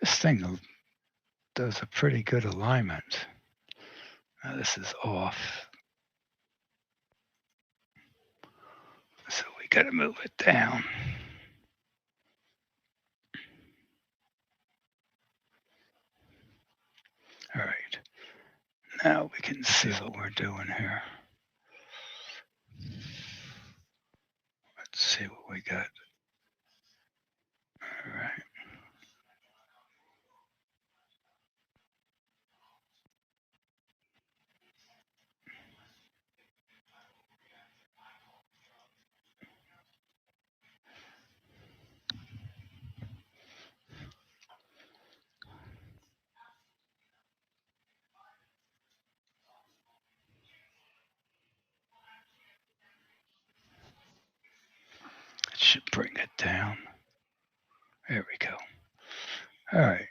This thing does a pretty good alignment. Now this is off. So we got to move it down. All right. Now we can see what we're doing here. Let's see what we got. All right. It should bring it down. There we go. All right.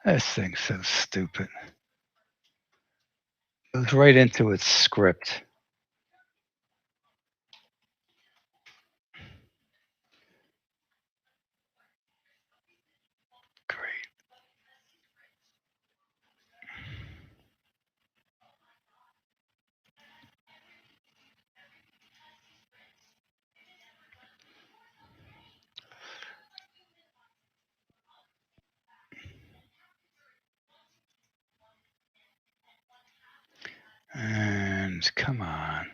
This thing's so stupid. Goes right into its script. Great. And come on.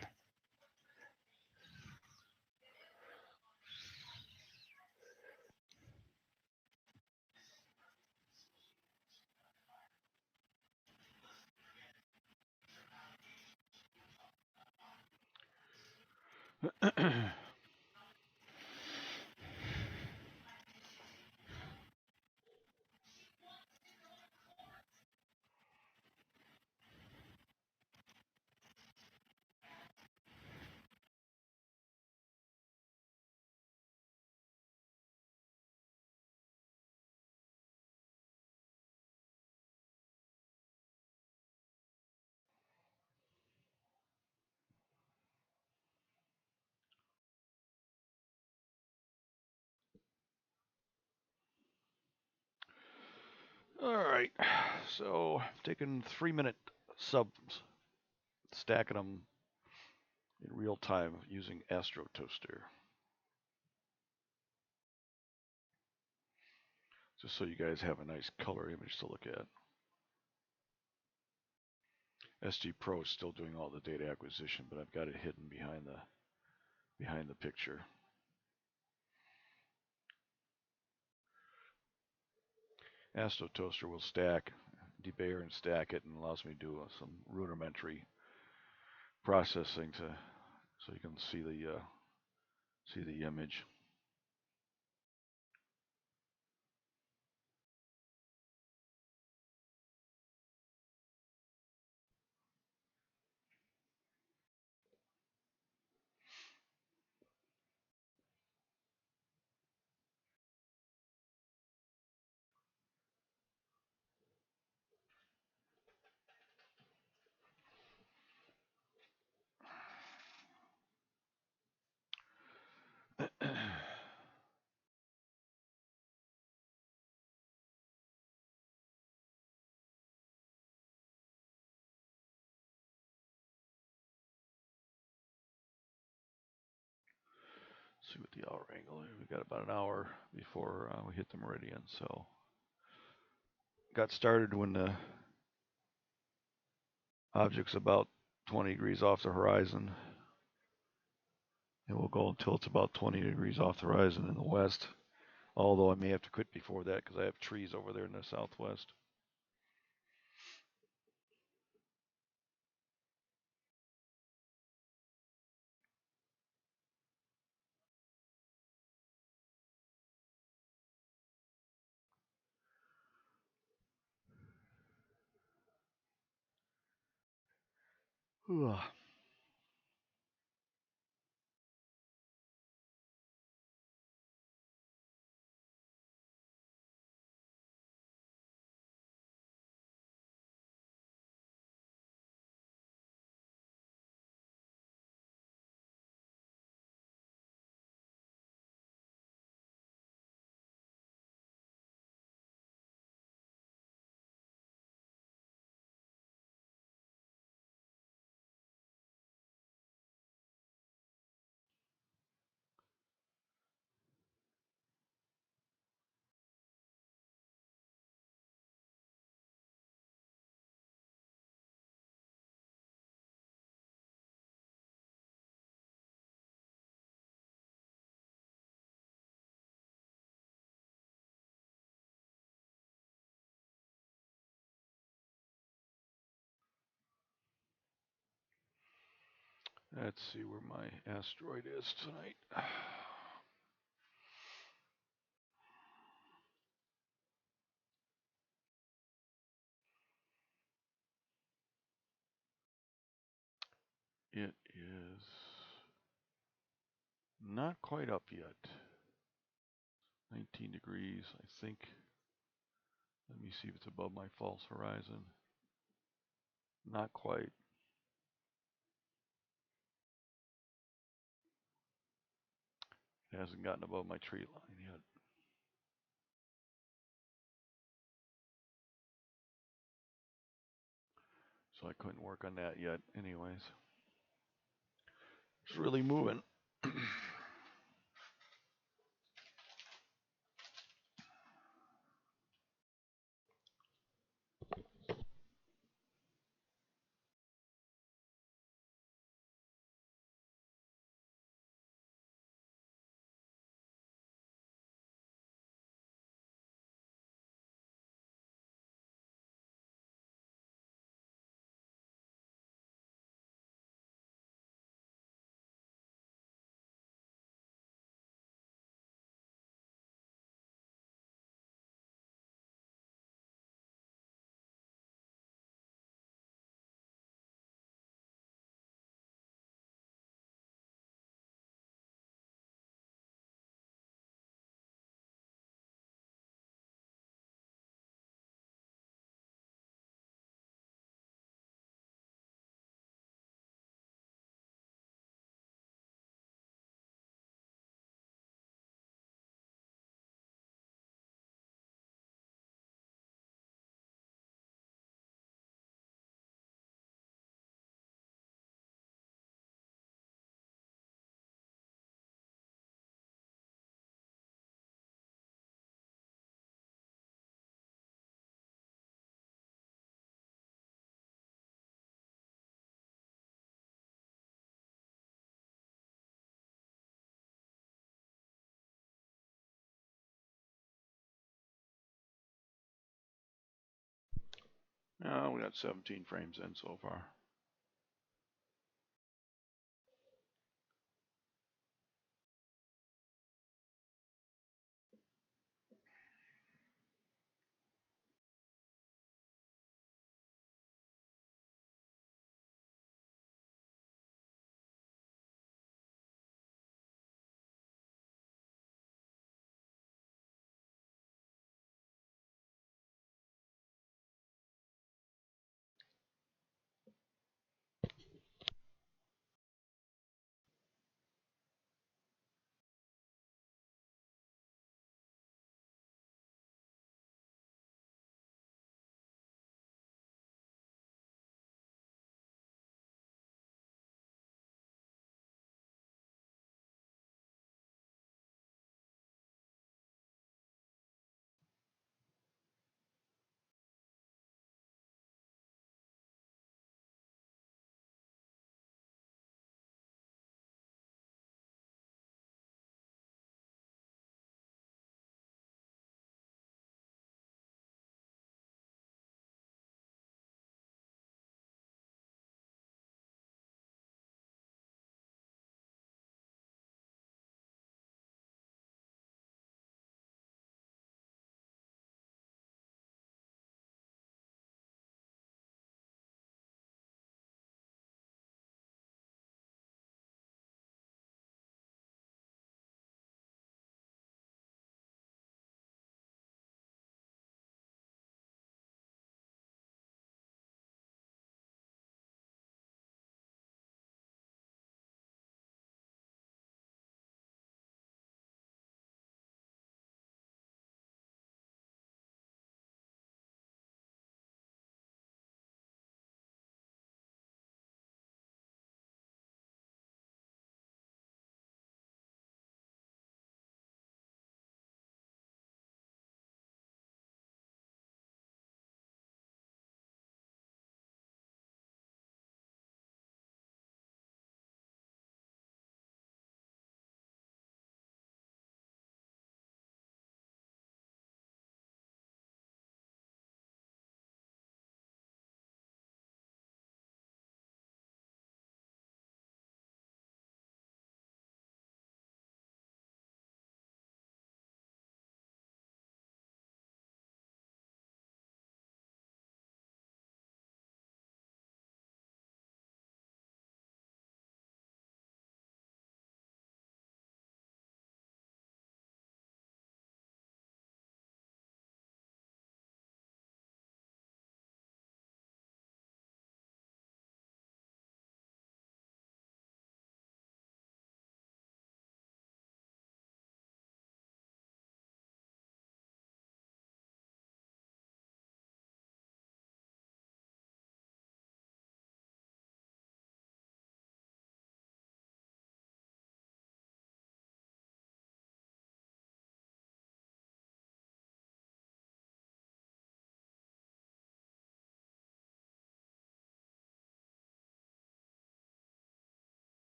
All right, so taking 3-minute subs, stacking them in real time using Astro Toaster. Just so you guys have a nice color image to look at. SG Pro is still doing all the data acquisition, but I've got it hidden behind the picture. Astro Toaster will stack, debayer and stack it, and allows me to do some rudimentary processing so you can see the image. See what the hour angle is. We got about an hour before we hit the meridian, so got started when the object's about 20 degrees off the horizon. It will go until it's about 20 degrees off the horizon in the west, although I may have to quit before that because I have trees over there in the southwest. Let's see where my asteroid is tonight. It is not quite up yet. 19 degrees, I think. Let me see if it's above my false horizon. Not quite. It hasn't gotten above my tree line yet. So I couldn't work on that yet anyways. It's really moving. We got 17 frames in so far.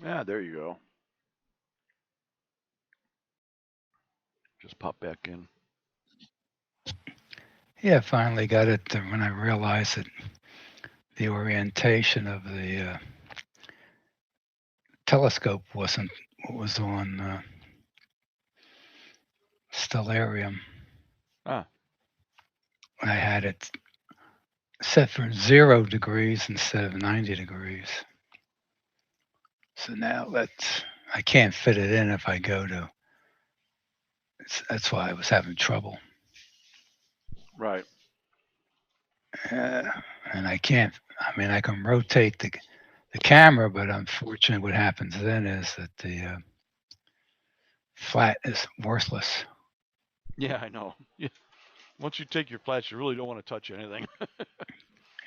Yeah, there you go. Just pop back in. Yeah, finally got it when I realized that the orientation of the telescope wasn't what was on stellarium. Ah, I had it set for 0 degrees instead of 90 degrees. So now I can't fit it in if I go to. That's why I was having trouble. right. Uh, and I can't. I mean, I can rotate the camera, but unfortunately, what happens then is that the flat is worthless. Yeah, I know. Yeah. Once you take your flats, you really don't want to touch anything.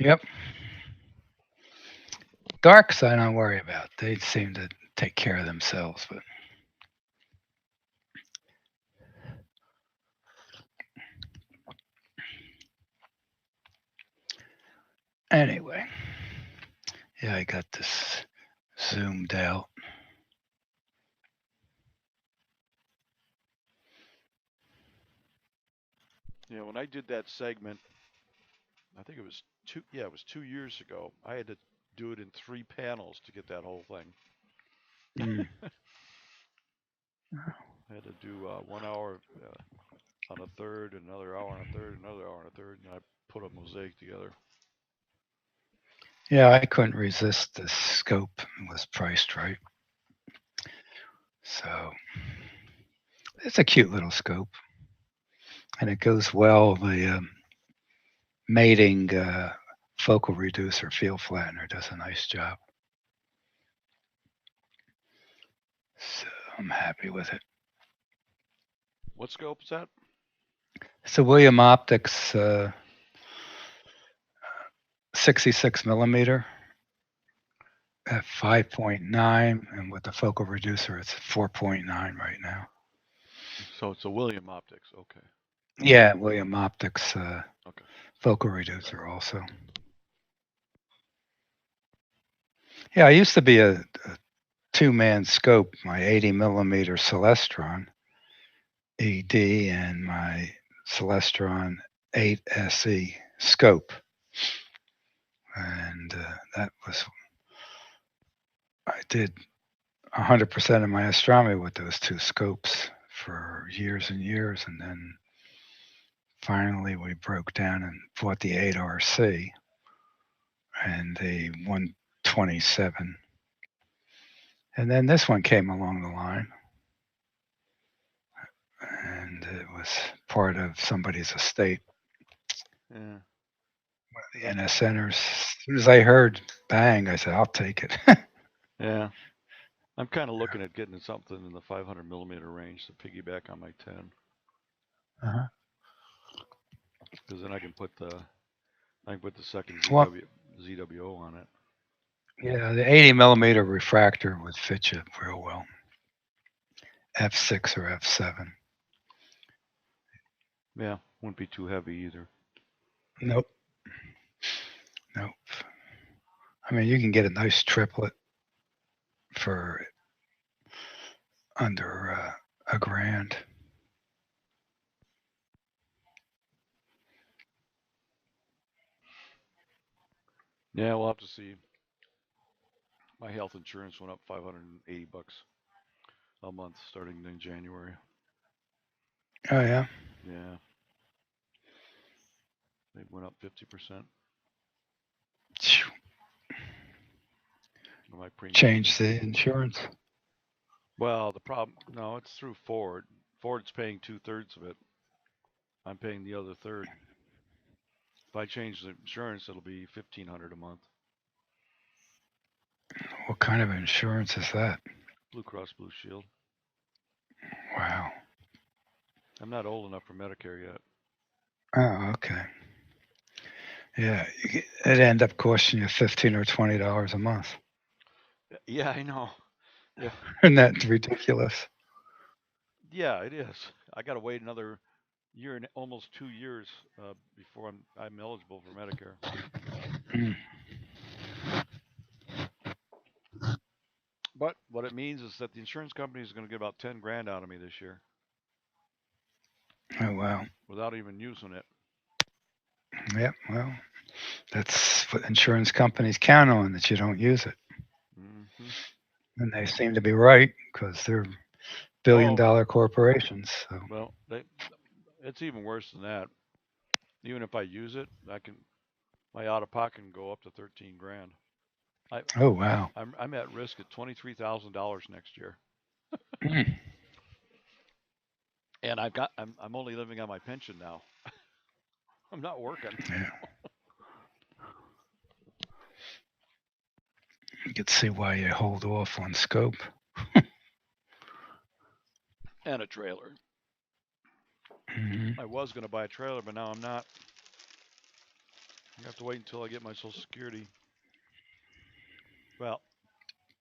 Yep. Darks, I don't worry about. They seem to take care of themselves. But anyway, yeah, I got this zoomed out. When I did that segment, I think it was two. Yeah, it was 2 years ago. I had to do it in 3 panels to get that whole thing. Mm. I had to do 1 hour on a third, another hour on a third, another hour on a third, and I put a mosaic together. Yeah, I couldn't resist the scope. It was priced right. So it's a cute little scope. And it goes well. The mating focal reducer field flattener does a nice job. So I'm happy with it. What scope is that? It's a William Optics 66 millimeter at 5.9, and with the focal reducer, it's 4.9 right now. So it's a William Optics. Okay. Yeah, William Optics Okay. focal reducer also. Yeah, I used to be a two-man scope, my 80 millimeter Celestron ED and my Celestron 8SE scope. And that was, I did 100% of my astronomy with those two scopes for years and years. And then finally we broke down and bought the 8RC and the 127. And then this one came along the line, and it was part of somebody's estate. Yeah. The NS centers. As soon as I heard bang, I said, "I'll take it." Yeah. I'm kind of looking at getting something in the 500 millimeter range to piggyback on my 10, Uh-huh. because then I can put the second Well, ZWO on it. yeah, the 80 millimeter refractor would fit you real well. F6 or F7. Yeah, wouldn't be too heavy either. Nope, nope. I mean, you can get a nice triplet for under a grand. Yeah, we'll have to see. My health insurance went up $580 a month starting in January. Oh yeah, Yeah, they went up 50%. My premiums change went. the insurance. Well, the problem, no, it's through Ford. Ford's paying 2/3 of it. I'm paying the other third. If I change the insurance, it'll be 1,500 a month. What kind of insurance is that? Blue Cross Blue Shield. Wow. I'm not old enough for Medicare yet. Oh, okay. Yeah, it end up costing you $15 or $20 a month. Yeah, I know. If Isn't that ridiculous? Yeah, it is. I got to wait another year and almost 2 years before I'm eligible for Medicare. But what it means is that the insurance company is going to get about 10 grand out of me this year Oh, wow. without even using it. Yep. Well, that's what insurance companies count on, that you don't use it. Hmm. And they seem to be right because they're billion Oh, dollar corporations. So, well, it's even worse than that. Even if I use it, my out of pocket can go up to 13 grand. I oh, wow. I'm at risk at $23,000 next year, Mm, and I'm only living on my pension now. I'm not working. yeah. You can see why you hold off on scope. And a trailer. Hmm. I was going to buy a trailer, but now I'm not. I have to wait until I get my Social Security. Well,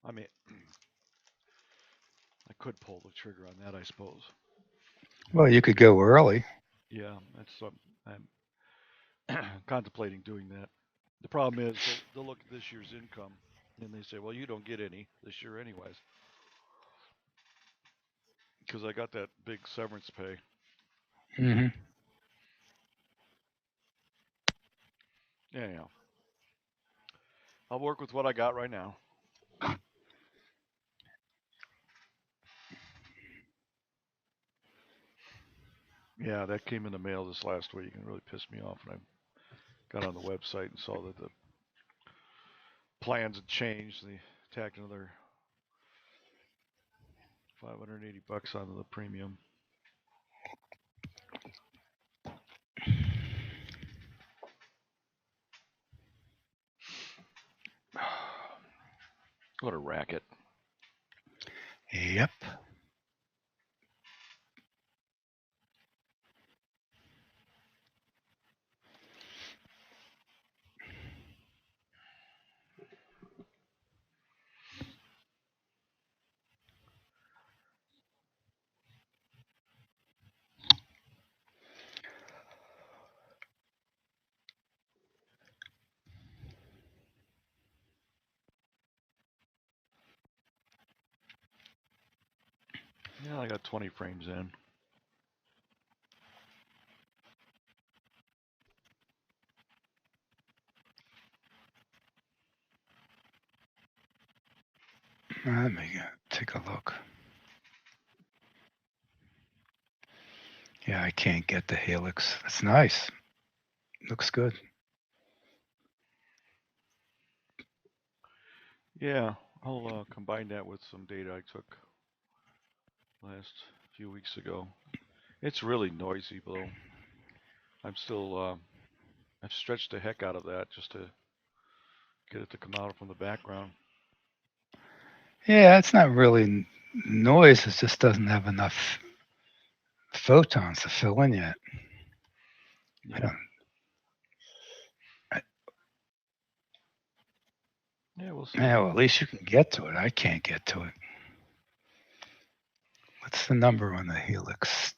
I mean, I could pull the trigger on that, I suppose. Well, you could go early. Yeah, that's I'm contemplating doing that. The problem is they'll look at this year's income and they say, well, you don't get any this year anyways, because I got that big severance pay. Hmm. Anyhow, I'll work with what I got right now. Yeah, that came in the mail this last week and really pissed me off. And I got on the website and saw that the plans had changed. They tacked another $580 onto the premium. What a racket. Yep. Yeah, I got 20 frames in. Let me take a look. Yeah, I can't get the helix. It's nice. Looks good. Yeah, I'll combine that with some data I took last few weeks ago. It's really noisy, though. I'm still, I've stretched the heck out of that just to get it to come out from the background. Yeah, it's not really noise. It just doesn't have enough photons to fill in yet. I Yeah, don't. I, yeah, we'll see. yeah, well, at least you can get to it. I can't get to it. What's the number on the helix?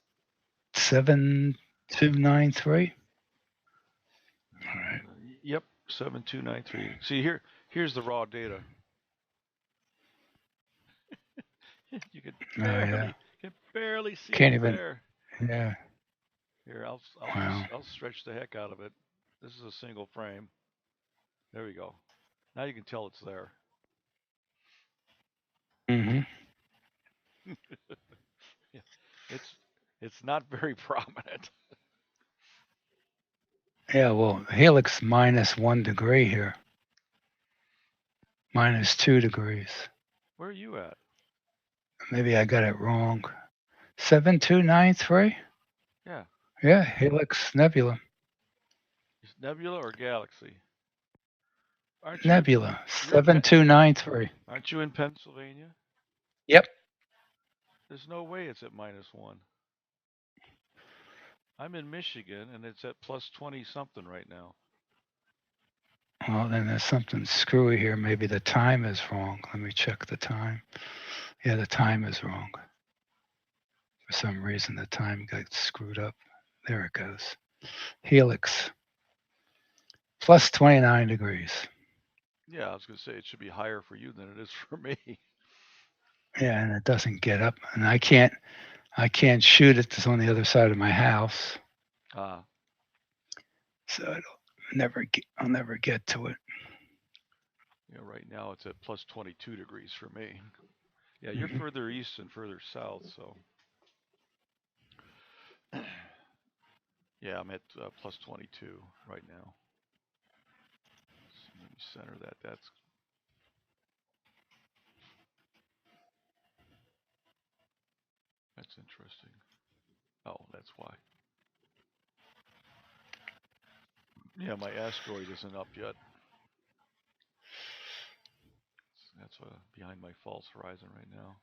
7293. All right. Yep, 7293. See here's the raw data. You Oh yeah. can barely see Can't it even. there. Yeah. Here, Wow. I'll stretch the heck out of it. This is a single frame. There we go. Now you can tell it's there. Hmm. Yeah, it's it's not very prominent. Yeah. Well, helix -1 degree here. -2 degrees. Where are you at? Maybe I got it wrong. 7293. Yeah, Yeah, helix nebula. it's nebula or galaxy. Aren't you Nebula. you're in 7293. aren't you in Pennsylvania? Yep. There's no way it's at -1. I'm in Michigan and it's at plus 20 something right now. Well, then there's something screwy here. Maybe the time is wrong. Let me check the time. Yeah, the time is wrong. For some reason, the time got screwed up. There it goes. Helix, plus 29 degrees. Yeah, I was going to say it should be higher for you than it is for me. Yeah, and it doesn't get up, and I can't shoot it. It's on the other side of my house, Ah, so I'll never get to it. yeah, right now it's at plus 22 degrees for me. Yeah, you're Hmm. further east and further south, so yeah, I'm at plus 22 right now. So let me center that. That's interesting. Oh, that's why. Yeah, my asteroid isn't up yet. That's behind my false horizon right now.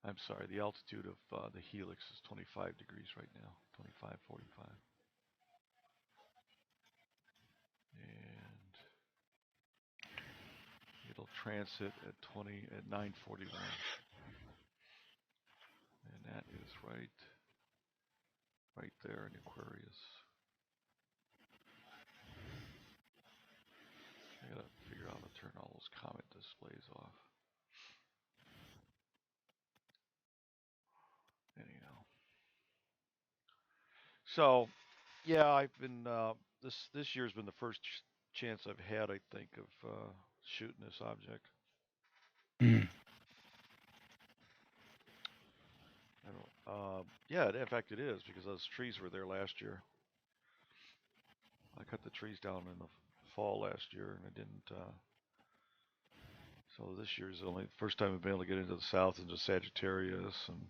I'm sorry, the altitude of the helix is 25 degrees right now, 25, 45. And it'll transit at 9:41. And that is right there in Aquarius. I gotta figure out how to turn all those comet displays off. Anyhow, so yeah, I've been this year's been the first chance I've had, I think, of shooting this object. Mm. I don't. Yeah, in fact, it is because those trees were there last year. I cut the trees down in the fall last year, and I didn't. So this year's the only first time I've been able to get into the south into Sagittarius and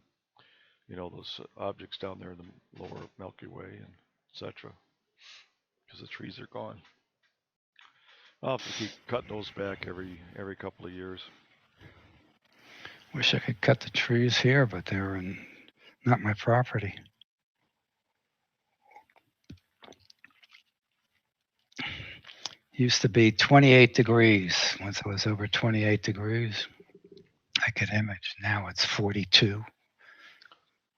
those objects down there in the lower Milky Way and etc. Because the trees are gone. I'll have to keep cutting those back every couple of years. Wish I could cut the trees here, but not my property. Used to be 28 degrees. Once it was over 28 degrees, I could image. Now it's 42,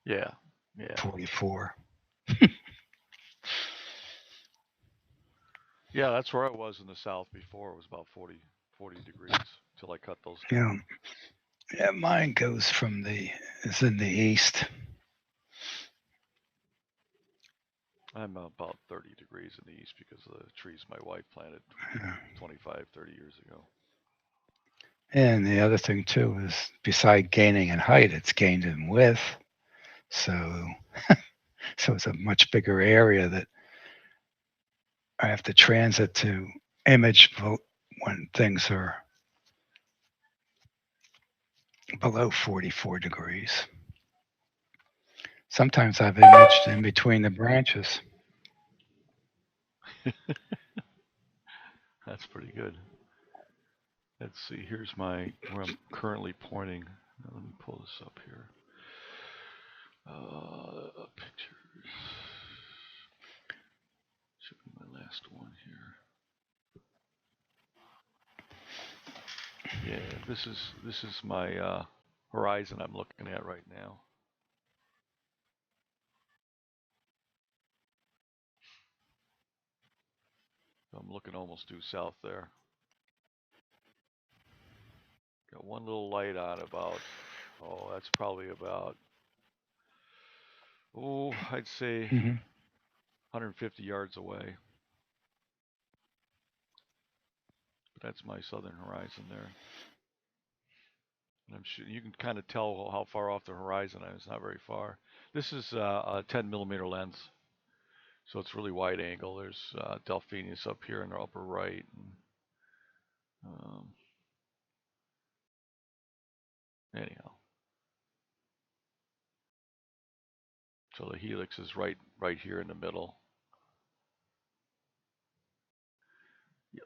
Yeah, yeah, 44. yeah. That's where I was in the south before. It was about 40 degrees till I cut those You know, down. yeah, mine goes is in the east. I'm about 30 degrees in the east because of the trees my wife planted Yeah. 25, 30 years ago. And the other thing too is, beside gaining in height, it's gained in width. So, so it's a much bigger area that I have to transit to image when things are below 44 degrees. Sometimes I've imaged in between the branches. That's pretty good. Let's see. Here's where I'm currently pointing. Now, let me pull this up here. Pictures. Should be my last one here. Yeah, this is my horizon I'm looking at right now. So I'm looking almost due south there. Got one little light on about. Oh, that's probably about. Oh, I'd say Hmm. 150 yards away. But that's my southern horizon there. And I'm sure you can kind of tell how far off the horizon I am. It's not very far. This is a 10 millimeter lens, so it's really wide angle. There's Delphinius up here in the upper right. And, um, anyhow, so the helix is right here in the middle.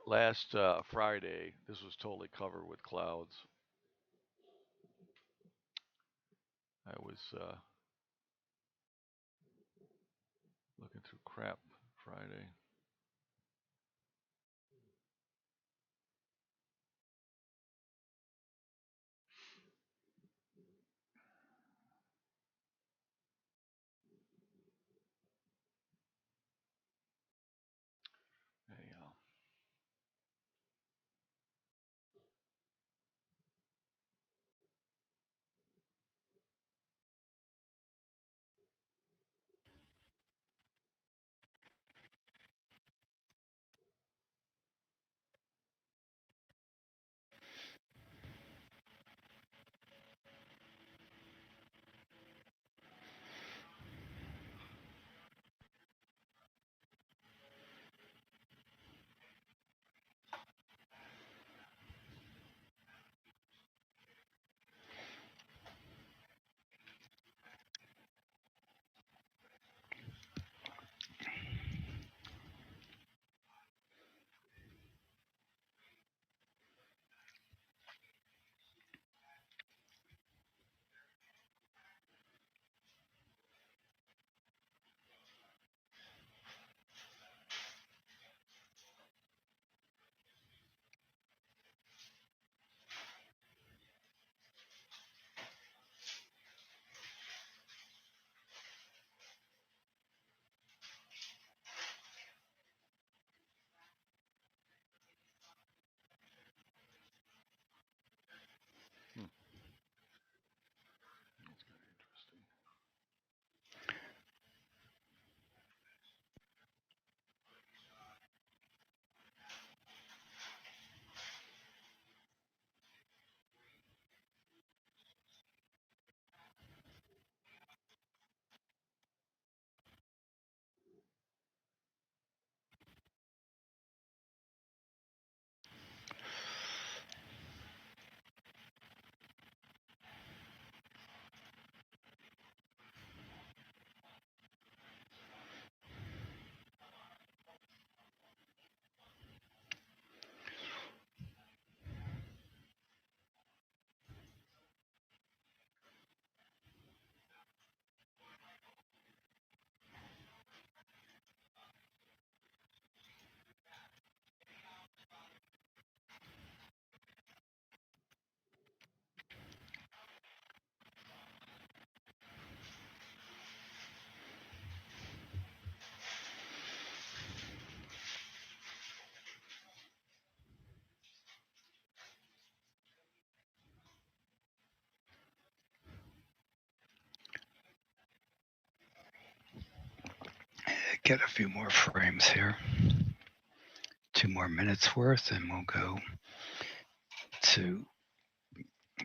Last Friday, this was totally covered with clouds. I was looking through crap Friday. Anyhow, get a few more frames here. 2 more minutes worth, and we'll go to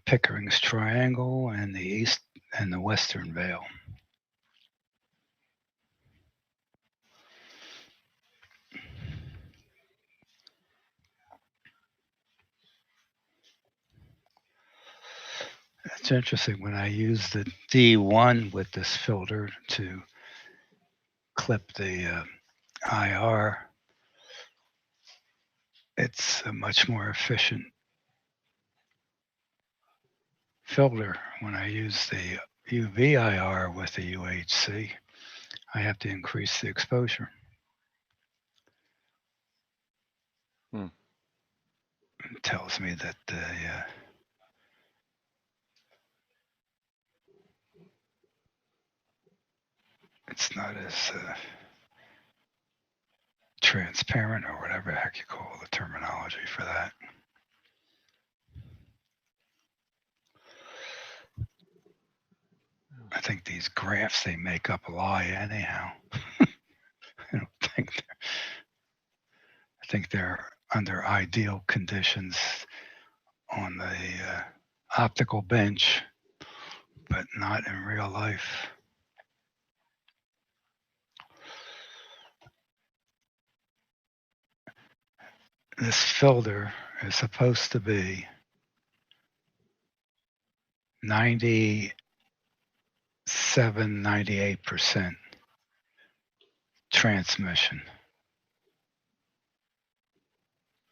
Pickering's Triangle and the east and the western Vale. It's interesting when I use the D1 with this filter to clip the IR, it's a much more efficient filter. When I use the UV IR with the UHC, I have to increase the exposure. Hmm. It tells me that it's not as transparent or whatever the heck you call the terminology for that. I think these graphs they make up lie anyhow. I don't think I think they're under ideal conditions on the optical bench, but not in real life. This filter is supposed to be 98% transmission.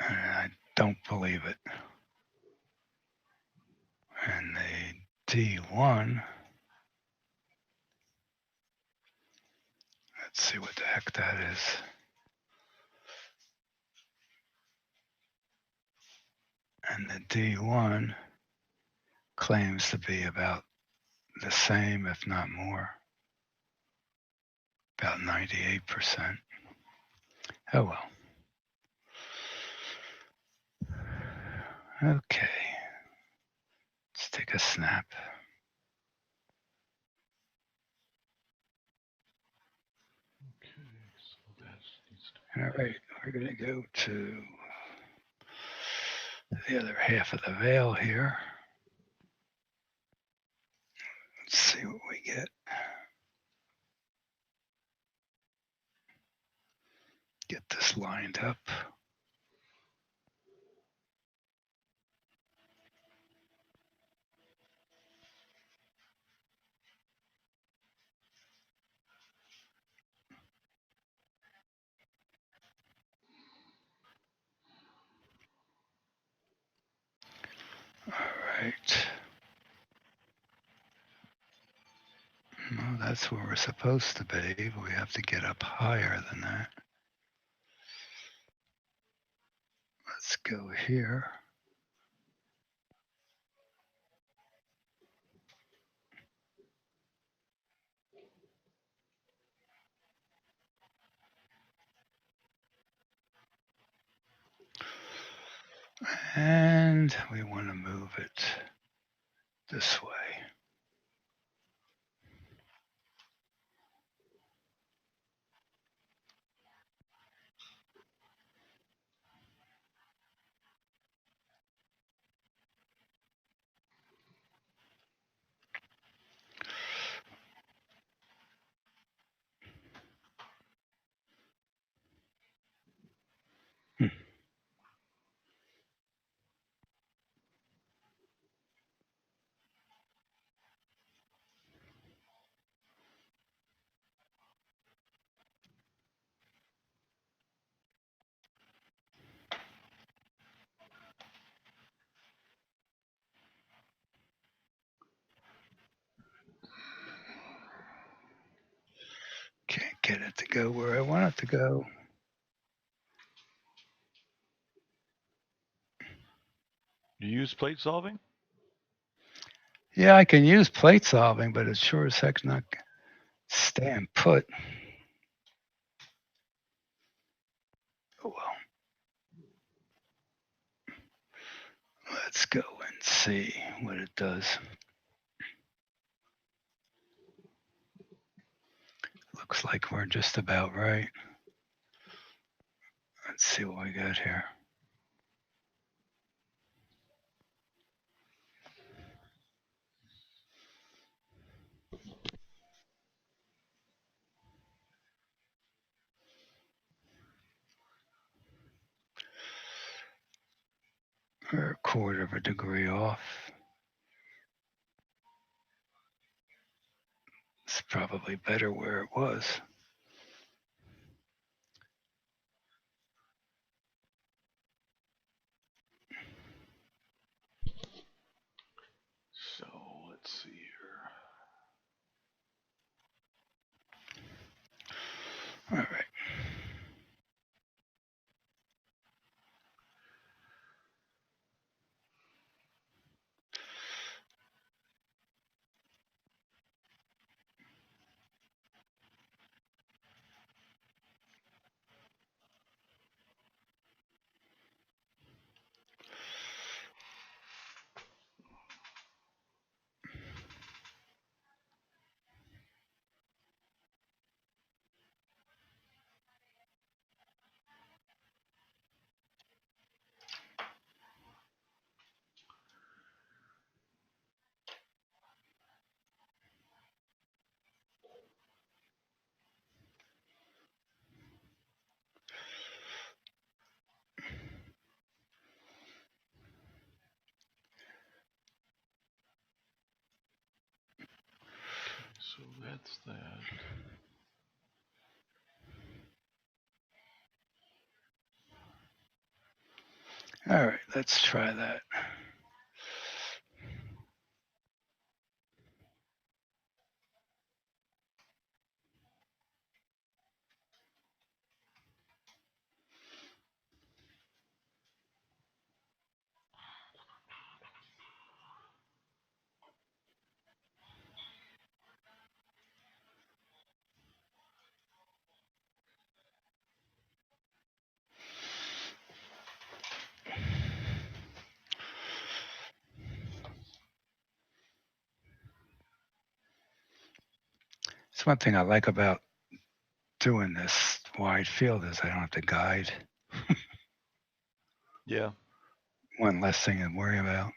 And I don't believe it. And the D1, let's see what the heck that is. And the D1 claims to be about the same, if not more, about 98%. Oh well. Okay, let's take a snap. Okay, so that needs to All right, we're going to go to the other half of the veil here. Let's see what we get. Get this lined up. All right. No, that's where we're supposed to be. But we have to get up higher than that. Let's go here. And we want to move it this way. Hmm. Can't get it to go where I want it to go. Do you use plate solving? Yeah, I can use plate solving, but it's sure as heck not staying put. Oh well. Let's go and see what it does. Looks like we're just about right. Let's see what we got here. We're a quarter of a degree off. It's probably better where it was. So let's see here. All right. So that's that. All right, let's try that. It's one thing I like about doing this wide field is I don't have to guide. Yeah. One less thing to worry about.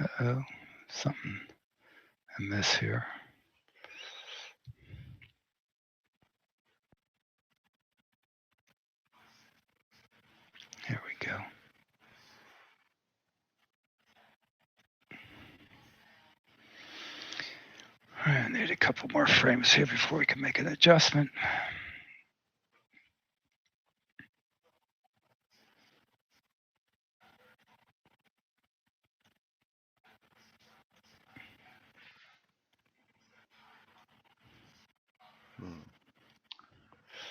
Uh-oh, something amiss here. Here we go. All right, I need a couple more frames here before we can make an adjustment.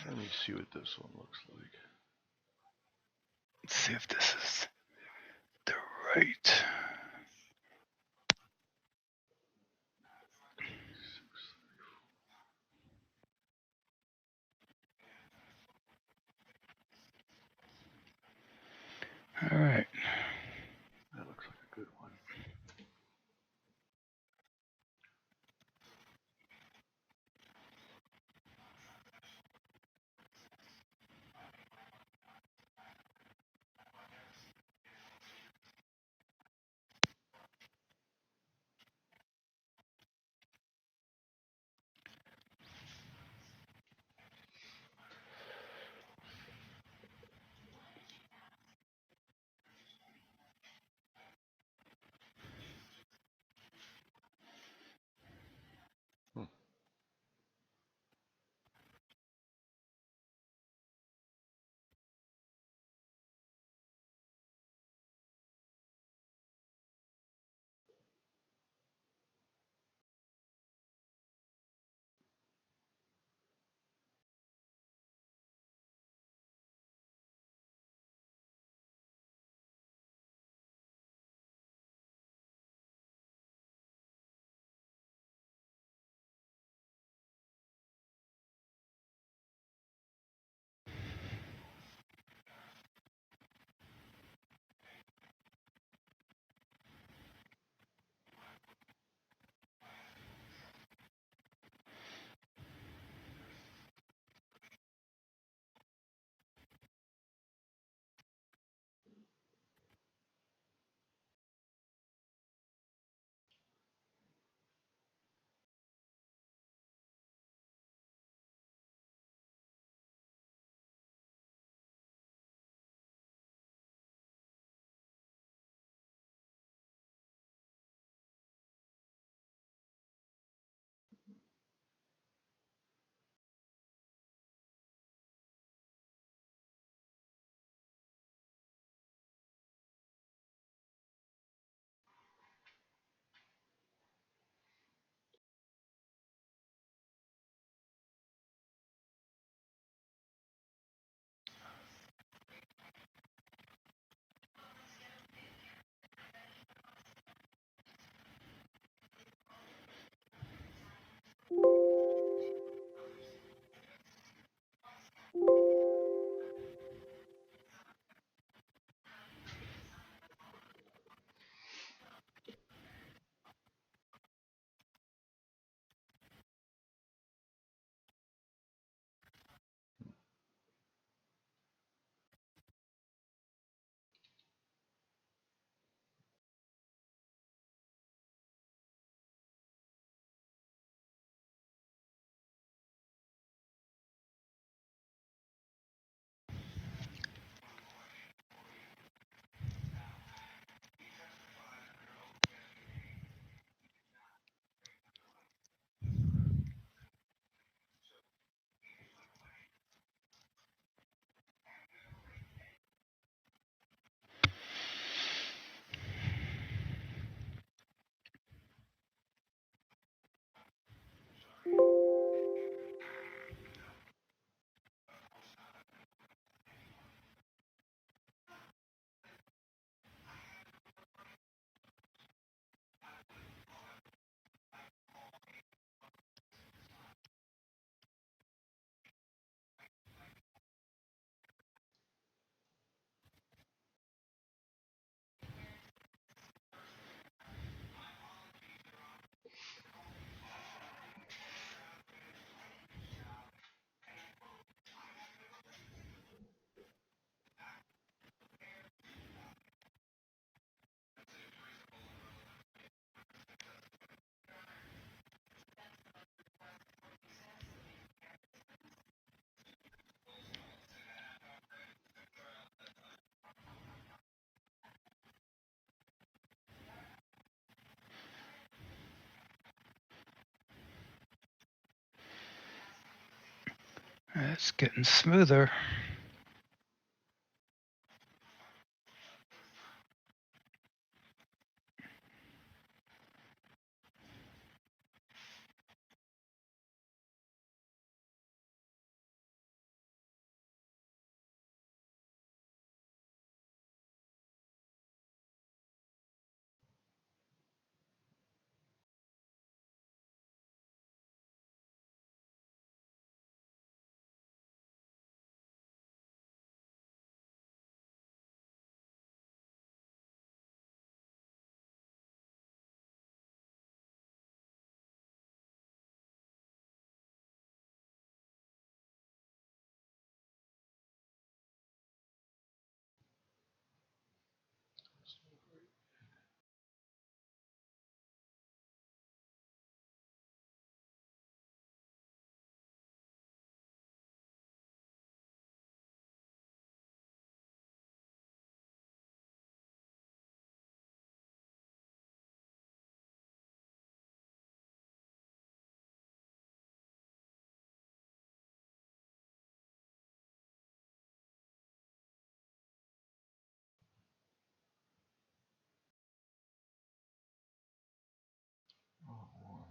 Let me see what this one looks like. Let's see if this is the right. All right. That looks like a good one. It's getting smoother. Oh, boy.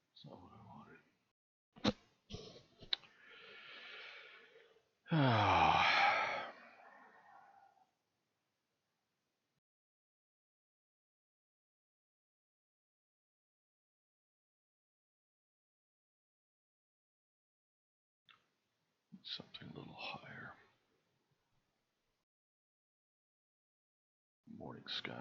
That's not what I wanted. Something a little higher. Morning sky.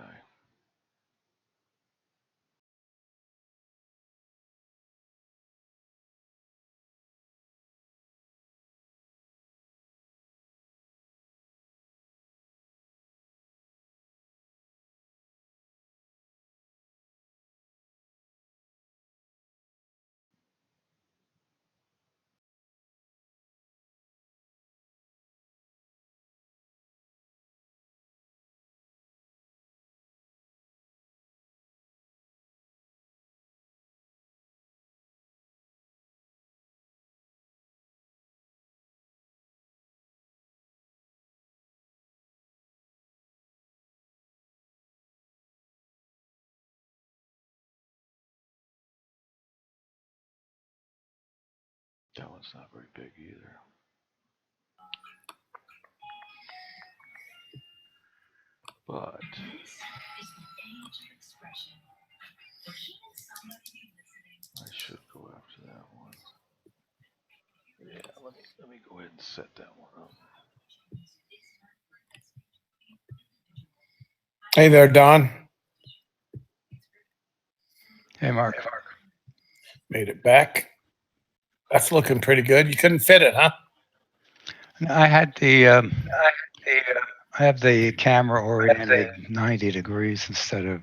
That one's not very big either. But I should go after that one. Yeah, let me go ahead and set that one up. Hey there, Don. Hey, Mark. Made it back. That's looking pretty good. You couldn't fit it, huh? I had I have the camera oriented 90 degrees instead of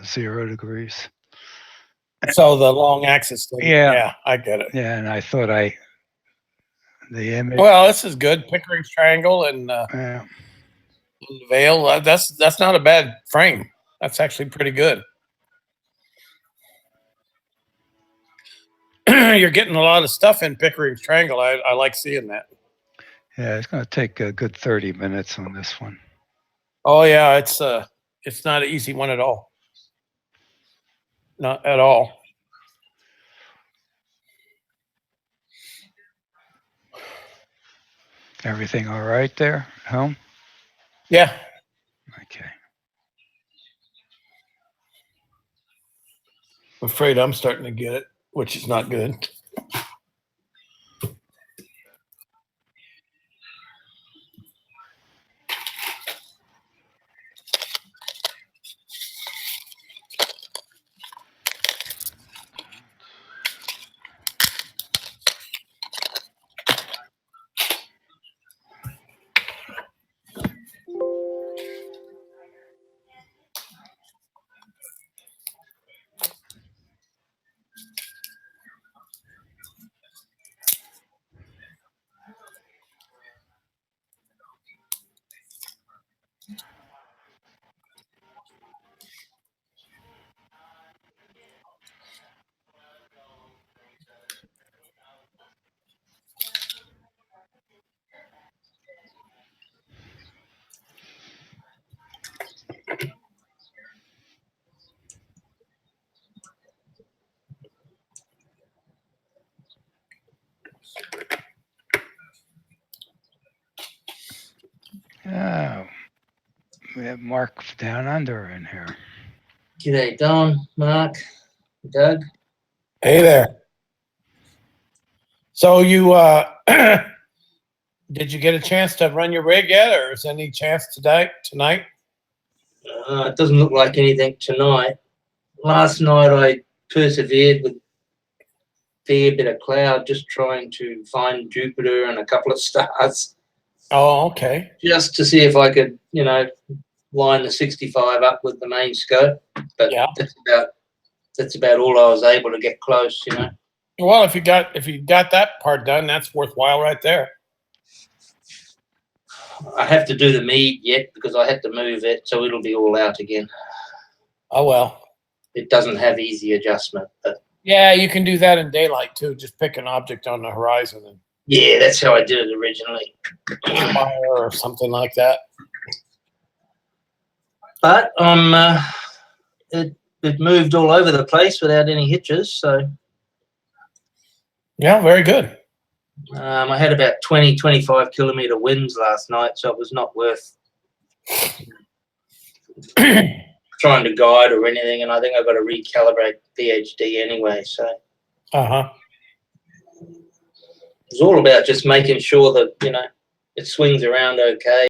0 degrees. So the long axis thing. Yeah. Yeah, I get it. Yeah, and I thought the image. Well, this is good. Pickering's triangle and Yeah. Veil. That's not a bad frame. That's actually pretty good. You're getting a lot of stuff in Pickering's triangle. I like seeing that. Yeah, it's going to take a good 30 minutes on this one. Oh yeah, it's not an easy one at all. Not at all. Everything all right there at home? Yeah. Okay. I'm afraid I'm starting to get it, which is not good. Oh, we have Mark down under in here. G'day, Don, Mark, Doug. Hey there. So you did you get a chance to run your rig yet, or is any chance tonight? It doesn't look like anything tonight. Last night I persevered with a fair bit of cloud, just trying to find Jupiter and a couple of stars, Oh, okay. just to see if I could, line the 65 up with the main scope. But Yeah. that's about all I was able to get close. Well, if you got that part done, that's worthwhile right there. I have to do the mead yet because I had to move it, so it'll be all out again. Oh well. It doesn't have easy adjustment, but Yeah, you can do that in daylight too. Just pick an object on the horizon and yeah, that's how I did it originally. fire or something like that. But it moved all over the place without any hitches. So Yeah, very good. I had about 20, 25 kilometer winds last night, so it was not worth trying to guide or anything. And I think I've got to recalibrate PhD anyway. So it's all about just making sure that it swings around okay.